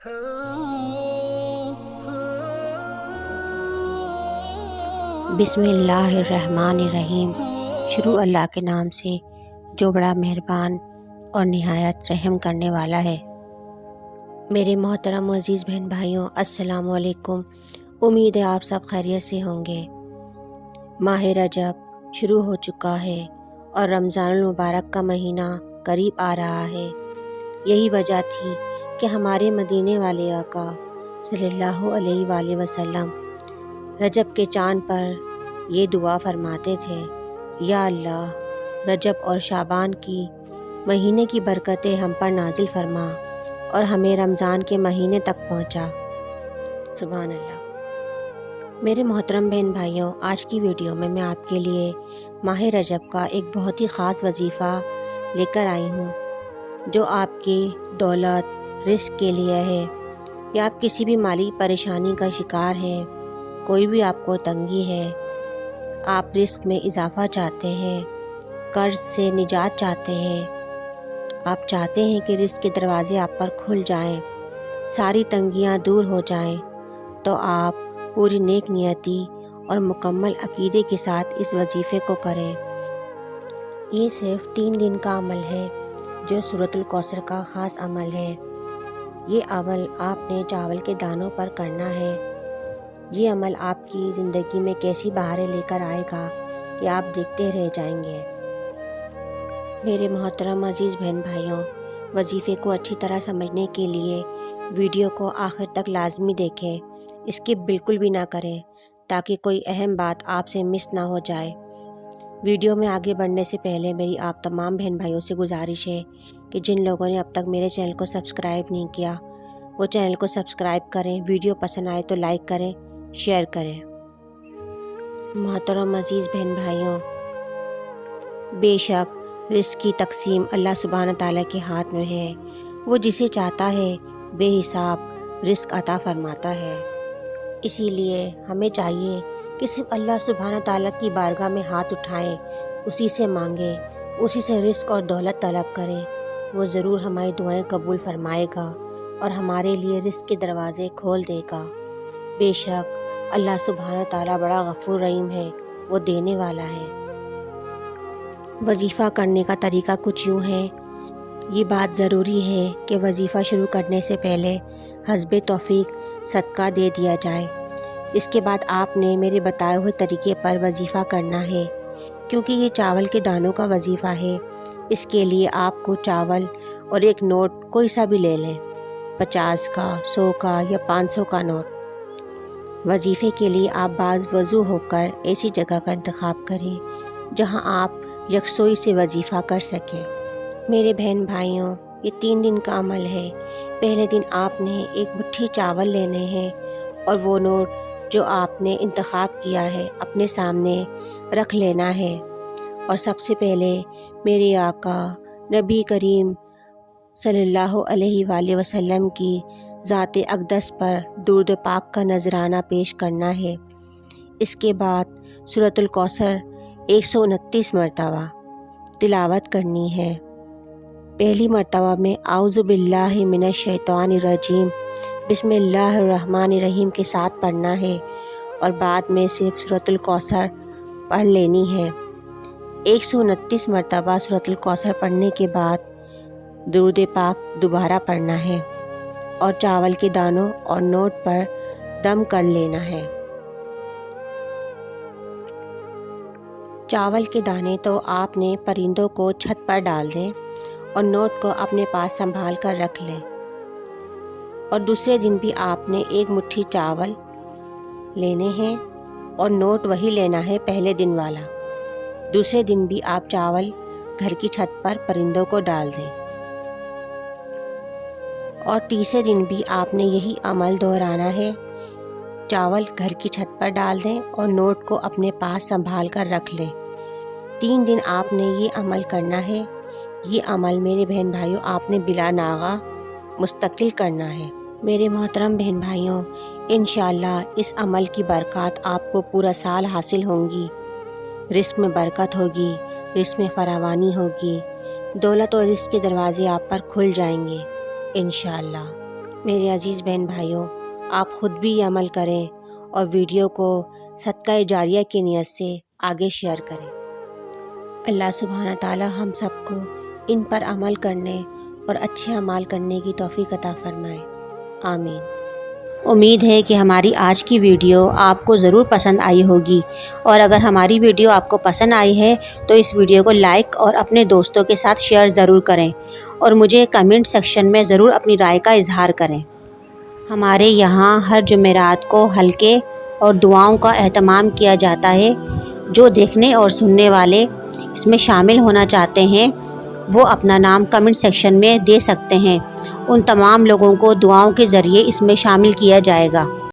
بسم اللہ الرحمن الرحیم۔ شروع اللہ کے نام سے جو بڑا مہربان اور نہایت رحم کرنے والا ہے۔ میرے محترم و عزیز بہن بھائیوں، السلام علیکم۔ امید ہے آپ سب خیریت سے ہوں گے۔ ماہ رجب شروع ہو چکا ہے اور رمضان المبارک کا مہینہ قریب آ رہا ہے۔ یہی وجہ تھی کہ ہمارے مدینے والے آقا صلی اللہ علیہ وآلہ وسلم رجب کے چاند پر یہ دعا فرماتے تھے، یا اللہ رجب اور شعبان کی مہینے کی برکتیں ہم پر نازل فرما اور ہمیں رمضان کے مہینے تک پہنچا۔ سبحان اللہ۔ میرے محترم بہن بھائیوں، آج کی ویڈیو میں آپ کے لیے ماہ رجب کا ایک بہت ہی خاص وظیفہ لے کر آئی ہوں، جو آپ کی دولت رزق کے لیے ہے، یا آپ کسی بھی مالی پریشانی کا شکار ہیں، کوئی بھی آپ کو تنگی ہے، آپ رزق میں اضافہ چاہتے ہیں، قرض سے نجات چاہتے ہیں، آپ چاہتے ہیں کہ رزق کے دروازے آپ پر کھل جائیں، ساری تنگیاں دور ہو جائیں، تو آپ پوری نیک نیتی اور مکمل عقیدے کے ساتھ اس وظیفے کو کریں۔ یہ صرف 3 دن کا عمل ہے، جو سورۃ الکوثر کا خاص عمل ہے۔ یہ عمل آپ نے چاول کے دانوں پر کرنا ہے۔ یہ عمل آپ کی زندگی میں کیسی بہاریں لے کر آئے گا کہ آپ دیکھتے رہ جائیں گے۔ میرے محترم عزیز بہن بھائیوں، وظیفے کو اچھی طرح سمجھنے کے لیے ویڈیو کو آخر تک لازمی دیکھیں، اسکپ بالکل بھی نہ کریں، تاکہ کوئی اہم بات آپ سے مس نہ ہو جائے۔ ویڈیو میں آگے بڑھنے سے پہلے میری آپ تمام بہن بھائیوں سے گزارش ہے کہ جن لوگوں نے اب تک میرے چینل کو سبسکرائب نہیں کیا، وہ چینل کو سبسکرائب کریں، ویڈیو پسند آئے تو لائک کریں، شیئر کریں۔ محترم عزیز بہن بھائیوں، بے شک رزق کی تقسیم اللہ سبحانہ تعالیٰ کے ہاتھ میں ہے۔ وہ جسے چاہتا ہے بے حساب رزق عطا فرماتا ہے۔ اسی لیے ہمیں چاہیے کہ صرف اللہ سبحانہ تعالیٰ کی بارگاہ میں ہاتھ اٹھائیں، اسی سے مانگیں، اسی سے رزق اور دولت طلب کریں۔ وہ ضرور ہماری دعائیں قبول فرمائے گا اور ہمارے لیے رزق کے دروازے کھول دے گا۔ بے شک اللہ سبحانہ تعالیٰ بڑا غفور رحیم ہے، وہ دینے والا ہے۔ وظیفہ کرنے کا طریقہ کچھ یوں ہے۔ یہ بات ضروری ہے کہ وظیفہ شروع کرنے سے پہلے حسب توفیق صدقہ دے دیا جائے۔ اس کے بعد آپ نے میرے بتائے ہوئے طریقے پر وظیفہ کرنا ہے۔ کیونکہ یہ چاول کے دانوں کا وظیفہ ہے، اس کے لیے آپ کو چاول اور ایک نوٹ کوئی سا بھی لے لیں، 50 کا، 100 کا یا 500 کا نوٹ۔ وظیفے کے لیے آپ باز وضو ہو کر ایسی جگہ کا انتخاب کریں جہاں آپ یکسوئی سے وظیفہ کر سکیں۔ میرے بہن بھائیوں، یہ 3 دن کا عمل ہے۔ پہلے دن آپ نے ایک مٹھی چاول لینے ہیں اور وہ نوٹ جو آپ نے انتخاب کیا ہے اپنے سامنے رکھ لینا ہے، اور سب سے پہلے میرے آقا نبی کریم صلی اللہ علیہ وآلہ وسلم کی ذات اقدس پر درود پاک کا نذرانہ پیش کرنا ہے۔ اس کے بعد سورۃ الکوثر 129 مرتبہ تلاوت کرنی ہے۔ پہلی مرتبہ میں اعوذ باللہ من الشیطان الرجیم بسم اللہ الرحمن الرحیم کے ساتھ پڑھنا ہے، اور بعد میں صرف سورۃ الکوثر پڑھ لینی ہے۔ 129 مرتبہ سورۃ الکوثر پڑھنے کے بعد درود پاک دوبارہ پڑھنا ہے، اور چاول کے دانوں اور نوٹ پر دم کر لینا ہے۔ چاول کے دانے تو آپ نے پرندوں کو چھت پر ڈال دیں اور نوٹ کو اپنے پاس سنبھال کر رکھ لیں۔ اور دوسرے دن بھی آپ نے ایک مٹھی چاول لینے ہیں اور نوٹ وہی لینا ہے پہلے دن والا۔ دوسرے دن بھی آپ چاول گھر کی چھت پر پرندوں کو ڈال دیں، اور تیسرے دن بھی آپ نے یہی عمل دہرانا ہے۔ چاول گھر کی چھت پر ڈال دیں اور نوٹ کو اپنے پاس سنبھال کر رکھ لیں۔ 3 دن آپ نے یہ عمل کرنا ہے۔ یہ عمل میرے بہن بھائیوں آپ نے بلا ناغہ مستقل کرنا ہے۔ میرے محترم بہن بھائیوں، انشاءاللہ اس عمل کی برکات آپ کو پورا سال حاصل ہوں گی۔ رزق میں برکت ہوگی، رزق میں فراوانی ہوگی، دولت اور رزق کے دروازے آپ پر کھل جائیں گے انشاءاللہ۔ میرے عزیز بہن بھائیوں، آپ خود بھی یہ عمل کریں اور ویڈیو کو صدقہ جاریہ کی نیت سے آگے شیئر کریں۔ اللہ سبحانہ تعالی ہم سب کو ان پر عمل کرنے اور اچھے اعمال کرنے کی توفیق عطا فرمائے، آمین۔ امید ہے کہ ہماری آج کی ویڈیو آپ کو ضرور پسند آئی ہوگی، اور اگر ہماری ویڈیو آپ کو پسند آئی ہے تو اس ویڈیو کو لائک اور اپنے دوستوں کے ساتھ شیئر ضرور کریں، اور مجھے کمنٹ سیکشن میں ضرور اپنی رائے کا اظہار کریں۔ ہمارے یہاں ہر جمعرات کو حلقے اور دعاؤں کا اہتمام کیا جاتا ہے۔ جو دیکھنے اور سننے والے اس میں شامل ہونا چاہتے ہیں وہ اپنا نام کمنٹ سیکشن میں دے سکتے ہیں۔ ان تمام لوگوں کو دعاؤں کے ذریعے اس میں شامل کیا جائے گا۔